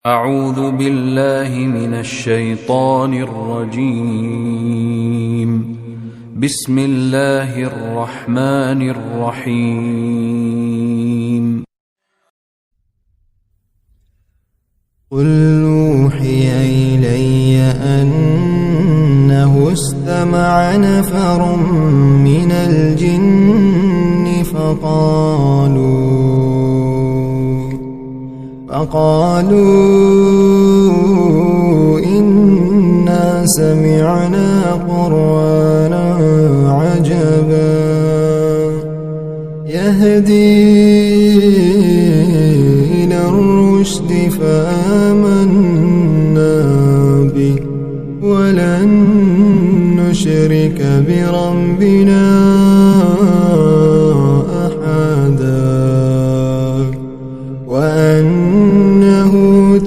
أعوذ بالله من الشيطان الرجيم. بسم الله الرحمن الرحيم. قل أوحي إلي أنه استمع نفر من الجن فقالوا إنا سمعنا قرآنا عجبا يهدي إلى الرشد فآمنا به ولن نشرك بربنا أحدا وأنه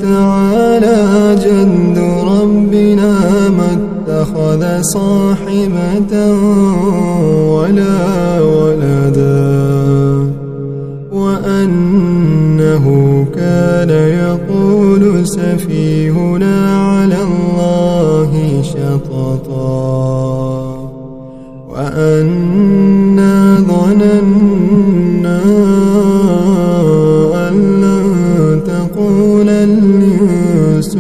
تعالى جد ربنا ما اتخذ صاحبة ولا ولدا وأنه كان يقول سفيهنا على الله شططا وأنا ظننا أن لن تقول الإنس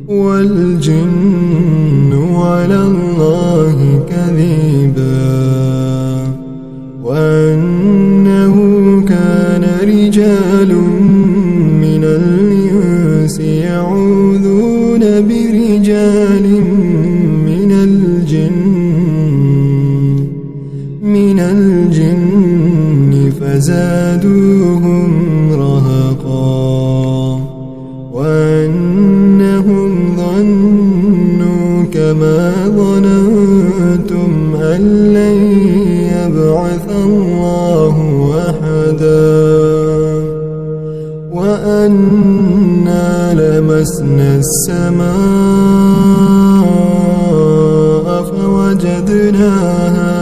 والجن على الله كذبا وأنه كان رجال من الإنس يعوذون برجال من الجن فزادوهم رهقا وأنهم ظنوا كما ظننتم أن لن يبعث الله أحدا وأنا لمسنا السماء فوجدناها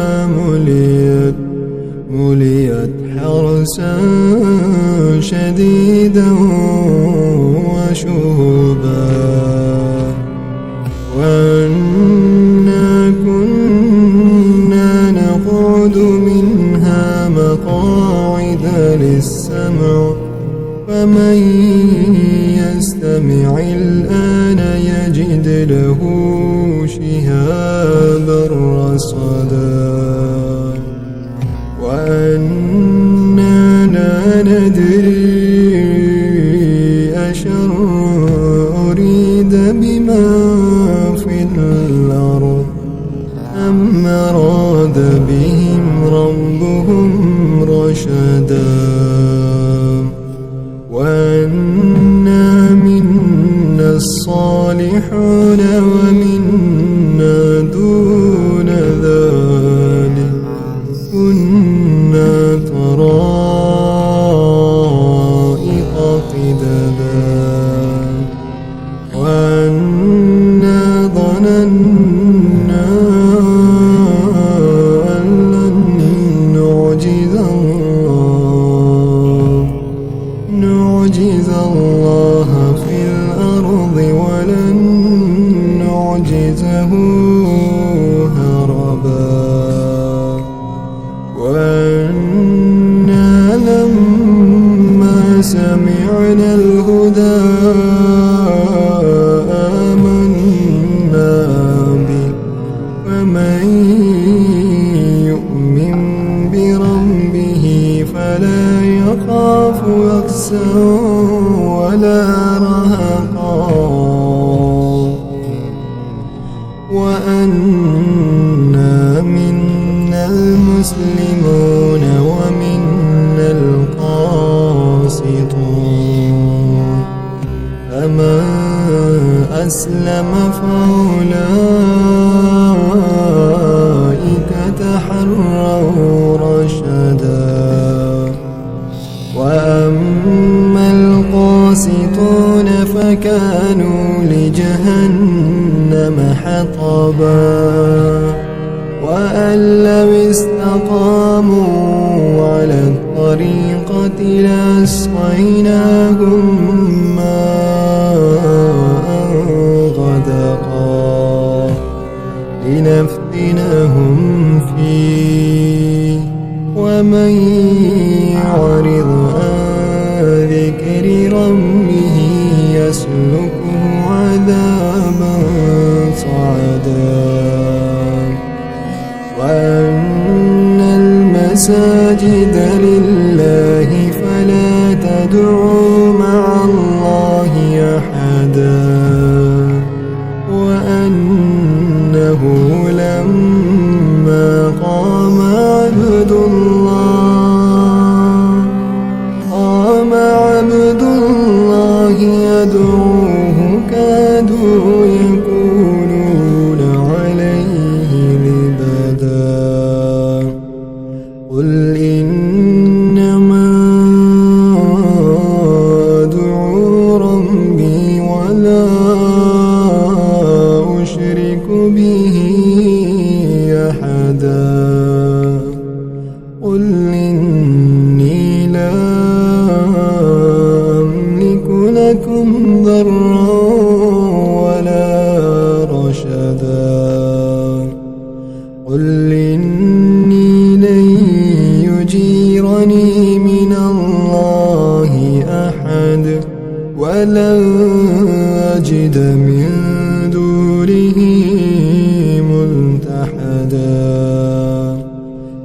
مليت حرسا شديدا وشهبا وأنا كنا نقعد منها مقاعد للسمع فمن يستمع الآن يجد له شهابا رصدا وأنا لا ندري أشر أريد بما في الأرض أم أراد بهم ربهم رشدا وأنا منا الصالحون ومنا دون ذلك كنا طرائق قددا وأنا ظننا أن لن نعجز الله في الأرض ولن نعجزه هربا وأنا لما سمعنا الهدى آمنا به ومن يؤمن بربه فلا يخاف بأسا ولا رهقا وأنا منا المسلمون ومنا القاسطون فمن أسلم فأولئك تحروا رشدا وأما القاسطون فكانوا لجهنم حطبا وأن لو استقاموا على الطريق الناقة لأسقيناهم ماء غدقا لنفتنهم فيه ومن يعرض عن ذكر ربه يسلكه عذابا صعدا وأن المساجد لله فلا تدعوا مع الله أحدا وأنه لما قام عبد الله يدعوه كادوا يكونون عليه لبدا قل إنما أدعو ربي ولا أشرك به أحدا قل إني لا أملك لكم ضرا ولا رشدا قل إني لن يجيرني من الله أحد ولن أجد من دونه ملتحدا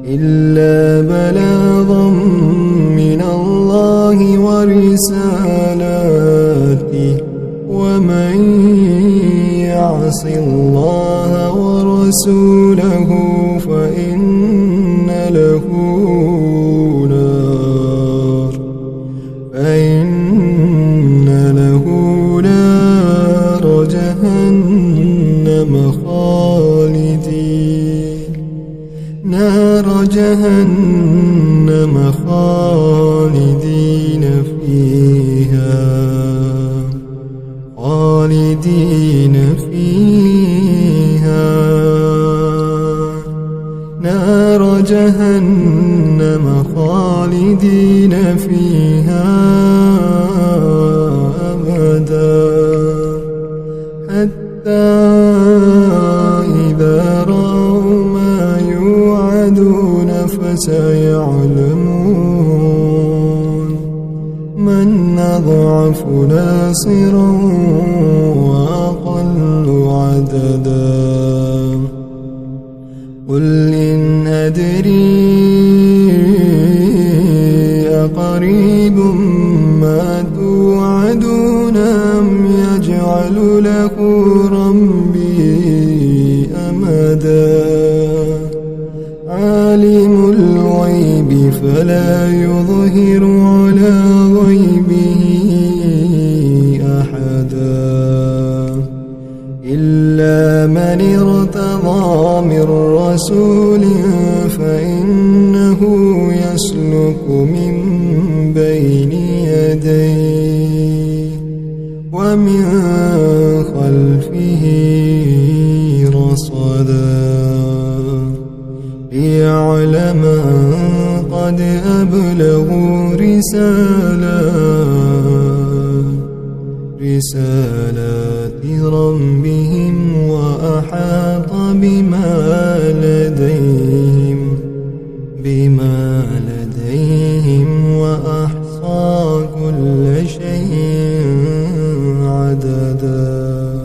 إلا بلاغا من الله ورسالاته ومن يعص الله ورسوله فإن له نار جهنم خالدين فيها نار جهنم خالدين فيها أبدا حتى إذا رأوا ما يوعدون فسيعلمون من أضعف ناصرا وأقل عددا قل إن أدري أقريب ما توعدون أم يجعل له ربي أمدا عالم الغيب فلا يظهر على غيبه أحدا إلا من ارتضى من رسول فإنه يسلك من بين يديه ومن خلفه رصدا ليعلم أن قد أبلغوا رسالات ربهم وأحاط بما لديهم وأحصى كل شيء عددا